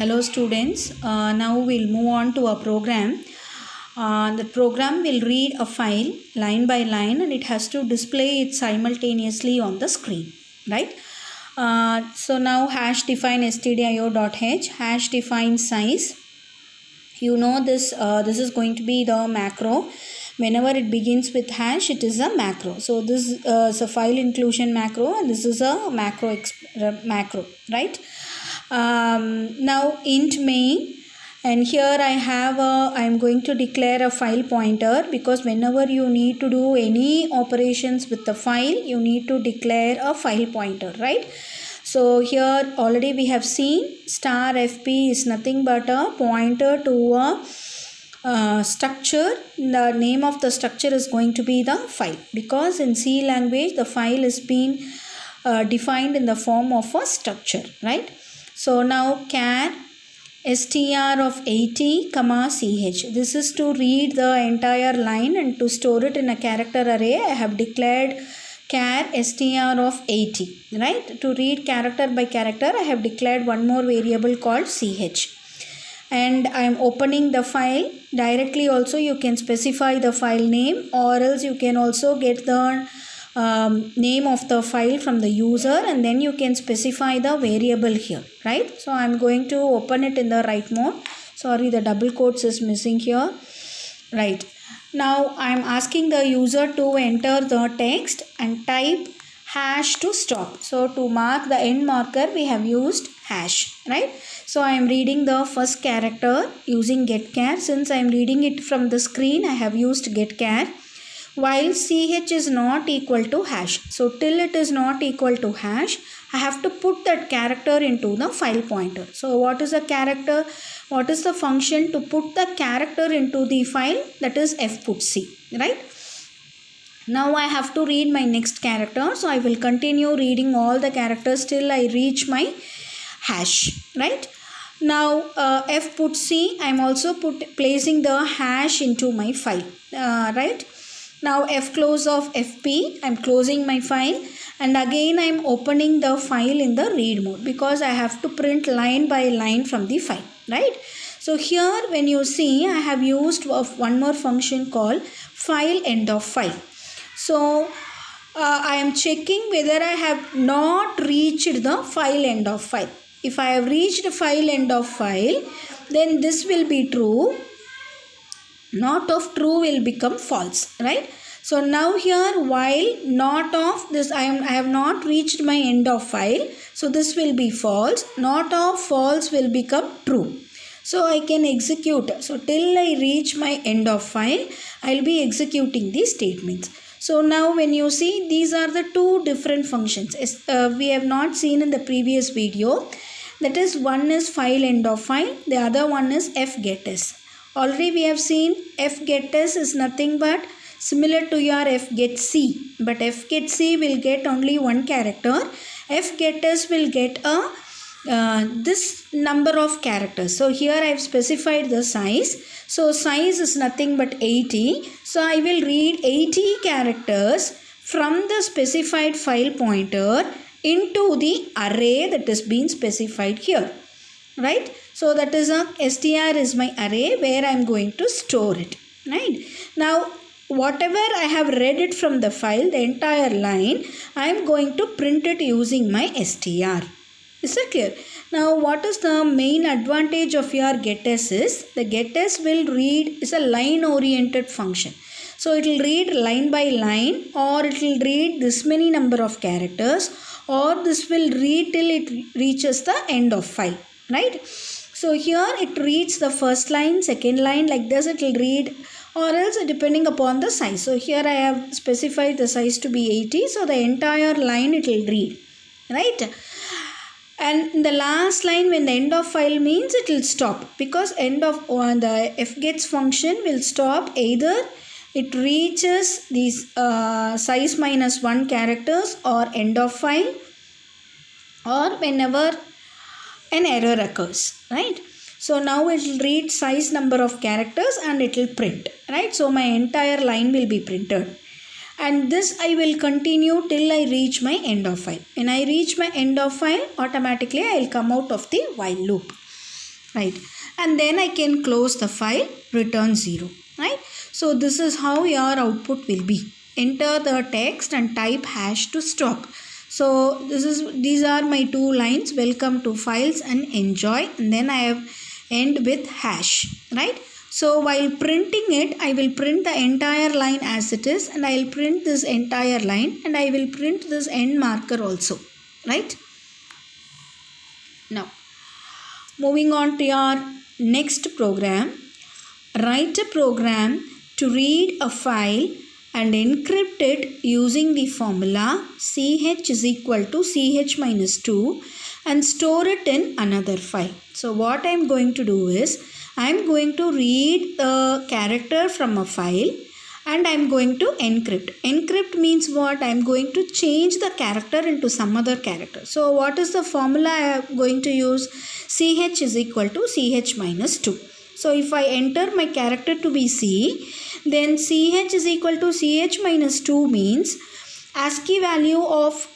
Hello students, now we'll move on to a program. The program will read a file line by line and it has to display it simultaneously on the screen, right? So now hash define stdio.h, hash define size. You know this, this is going to be the macro. Whenever it begins with hash, it is a macro. So this is a file inclusion macro and this is a macro, right? Now int main, and here I am going to declare a file pointer, because whenever you need to do any operations with the file, you need to declare a file pointer, right? So here already we have seen star fp is nothing but a pointer to a structure. The name of the structure is going to be the file, because in C language the file is being defined in the form of a structure, right? So now char str of 80 comma ch, this is to read the entire line and to store it in a character array. I have declared char str of 80, right? To read character by character, I have declared one more variable called ch. And I am opening the file directly. Also you can specify the file name, or else you can also get the name of the file from the user, and then you can specify the variable here, right? So I'm going to open it in the write mode. Sorry, the double quotes is missing here, right? Now I'm asking the user to enter the text and type hash to stop. So to mark the end marker, we have used hash, right? So I am reading the first character using getchar. Since I am reading it from the screen, I have used getchar. While ch is not equal to hash, so till it is not equal to hash, I have to put that character into the file pointer. So what is a character? What is the function to put the character into the file? That is fputc, right? Now I have to read my next character, so I will continue reading all the characters till I reach my hash, right? Now fputc, I am also placing the hash into my file, right? Now fclose of fp, I am closing my file, and again I am opening the file in the read mode, because I have to print line by line from the file, right? So here when you see, I have used one more function called file end of file. So I am checking whether I have not reached the file end of file. If I have reached file end of file, then this will be true. Not of true will become false, right? So now here, while not of this, I have not reached my end of file, so this will be false. Not of false will become true. So I can execute. So till I reach my end of file, I will be executing these statements. So now when you see, these are the two different functions we have not seen in the previous video. That is, one is file end of file, the other one is fgetS. Already we have seen fgetS is nothing but similar to your fgetC, but fgetC will get only one character. fgetS will get a this number of characters. So here I have specified the size. So size is nothing but 80. So I will read 80 characters from the specified file pointer into the array that is being specified here, right? So that is a str is my array where I am going to store it, right? Now whatever I have read it from the file, the entire line, I am going to print it using my str. Is that clear? Now what is the main advantage of your getS is, the getS will read, is a line oriented function. So it will read line by line, or it will read this many number of characters, or this will read till it reaches the end of file, right? So here it reads the first line, second line, like this it will read, or else depending upon the size. So here I have specified the size to be 80, so the entire line it will read, right? And in the last line, when the end of file means, it will stop, because end of the fgets function will stop either it reaches these size minus 1 characters or end of file, or whenever an error occurs, right? So now it will read size number of characters and it will print, right? So my entire line will be printed. And this I will continue till I reach my end of file. When I reach my end of file, automatically I will come out of the while loop. right? And then I can close the file, return 0, right? So this is how your output will be. Enter the text and type hash to stop. So these are my 2 lines. Welcome to files and enjoy, and then I have end with hash, right? So while printing it, I will print the entire line as it is, and I will print this entire line, and I will print this end marker also, right? Now, moving on to your next program. Write a program to read a file and encrypt it using the formula ch is equal to ch minus 2 and store it in another file. So what I am going to do is, I am going to read the character from a file and I am going to encrypt. Encrypt means what? I am going to change the character into some other character. So what is the formula I am going to use? Ch is equal to ch minus 2. So if I enter my character to be C, then ch is equal to ch minus 2 means ASCII value of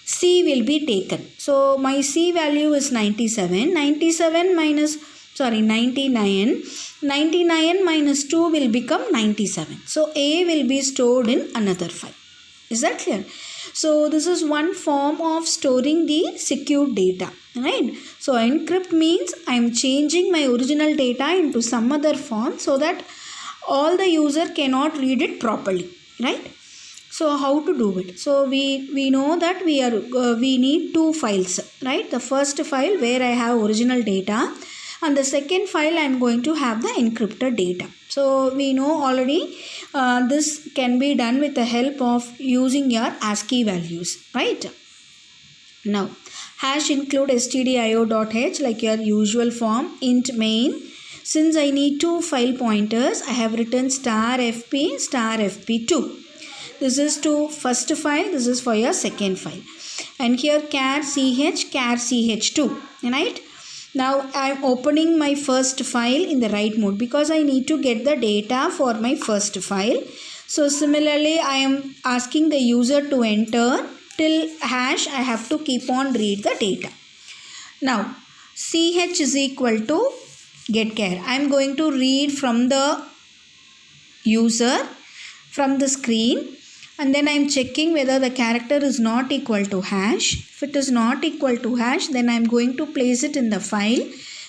C will be taken. So my C value is 99. 99 minus 2 will become 97. So A will be stored in another file. Is that clear? So this is one form of storing the secure data, right? So encrypt means I am changing my original data into some other form so that all the user cannot read it properly, right? So how to do it? So we know that we need 2 files, right? The first file where I have original data, and the second file I am going to have the encrypted data. So we know already this can be done with the help of using your ASCII values, right? Now, hash include stdio.h like your usual form, int main. Since I need 2 file pointers, I have written *fp*fp2. This is to first file, this is for your second file. And here char ch2, right? Now I am opening my first file in the write mode because I need to get the data for my first file. So similarly, I am asking the user to enter till hash. I have to keep on read the data. Now ch is equal to get char. I am going to read from the user from the screen, and then I am checking whether the character is not equal to hash. If it is not equal to hash, then I am going to place it in the file,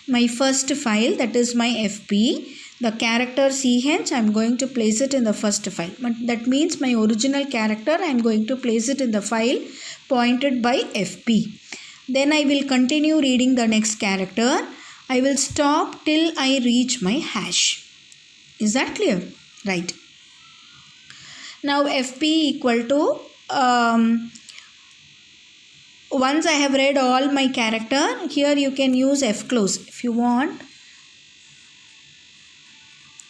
my first file, that is my fp. The character ch, I am going to place it in the first file. But that means my original character, I am going to place it in the file pointed by fp. Then I will continue reading the next character. I will stop till I reach my hash. Is that clear? Right. Now fp equal to once I have read all my character, here you can use fclose if you want.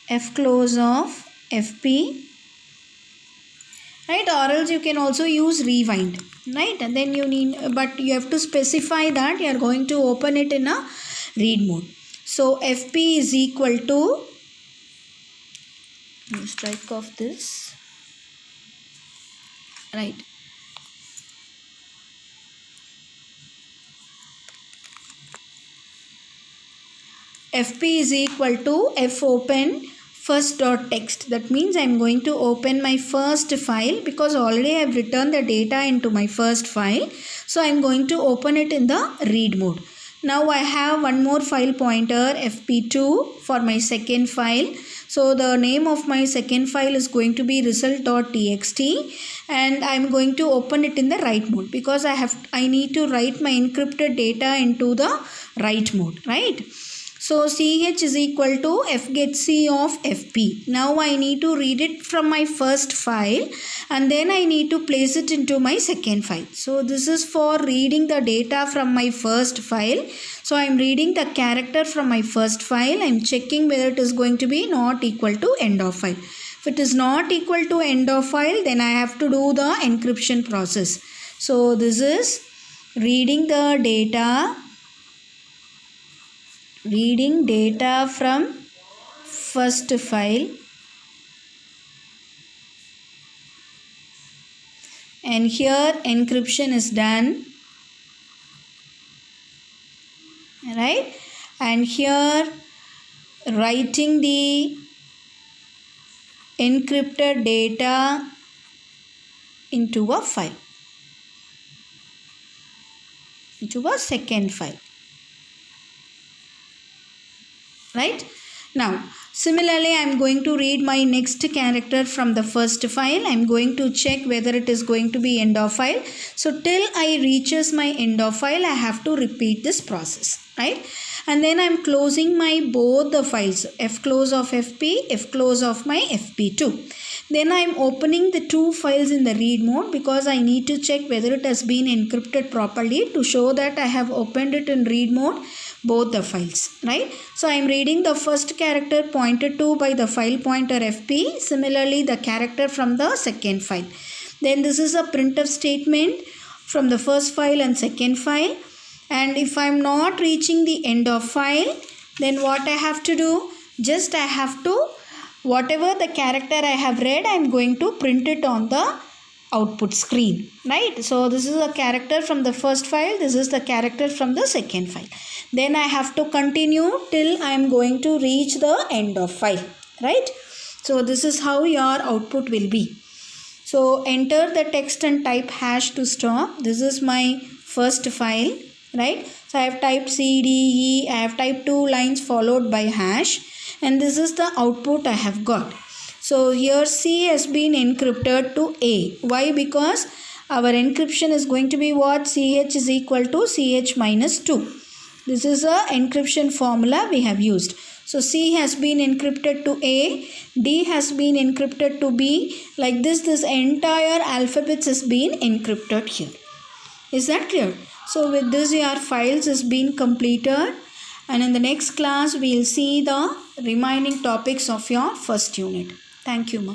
Fclose of fp, right? Or else you can also use rewind, right? And then you need, but you have to specify that you are going to open it in a read mode. So fp is equal to, strike off this, right? fp is equal to fopen first.txt. That means I am going to open my first file because already I have written the data into my first file. So I am going to open it in the read mode. Now I have one more file pointer fp2 for my second file. So the name of my second file is going to be result.txt, and I am going to open it in the write mode because I need to write my encrypted data into the write mode, right? So ch is equal to fgetc of fp. Now I need to read it from my first file and then I need to place it into my second file. So this is for reading the data from my first file. So I am reading the character from my first file. I am checking whether it is going to be not equal to end of file. If it is not equal to end of file, then I have to do the encryption process. So this is reading the data. Reading data from first file, and here encryption is done, right? and here writing the encrypted data into a file, into a second file. Right? Now, similarly, I am going to read my next character from the first file. I am going to check whether it is going to be end of file. So, till I reaches my end of file, I have to repeat this process. Right? And then I am closing my both the files, fclose of fp, fclose of my fp2. Then I am opening the two files in the read mode because I need to check whether it has been encrypted properly to show that I have opened it in read mode, both the files, right? So I am reading the first character pointed to by the file pointer fp, similarly the character from the second file. Then this is a printf statement from the first file and second file, and if I am not reaching the end of file, then what I have to do, just I have to, whatever the character I have read, I am going to print it on the output screen, right? So this is a character from the first file, this is the character from the second file. Then I have to continue till I am going to reach the end of file, right? So this is how your output will be. So enter the text and type hash to stop. This is my first file, right? So I have typed C, D, E, I have typed 2 lines followed by hash, and this is the output I have got. So here C has been encrypted to A. Why? Because our encryption is going to be what? CH is equal to CH minus 2. This is a encryption formula we have used. So C has been encrypted to A, D has been encrypted to B. Like this entire alphabets has been encrypted here. Is that clear? So with this your files has been completed, and in the next class we will see the remaining topics of your first unit. Thank you, ma.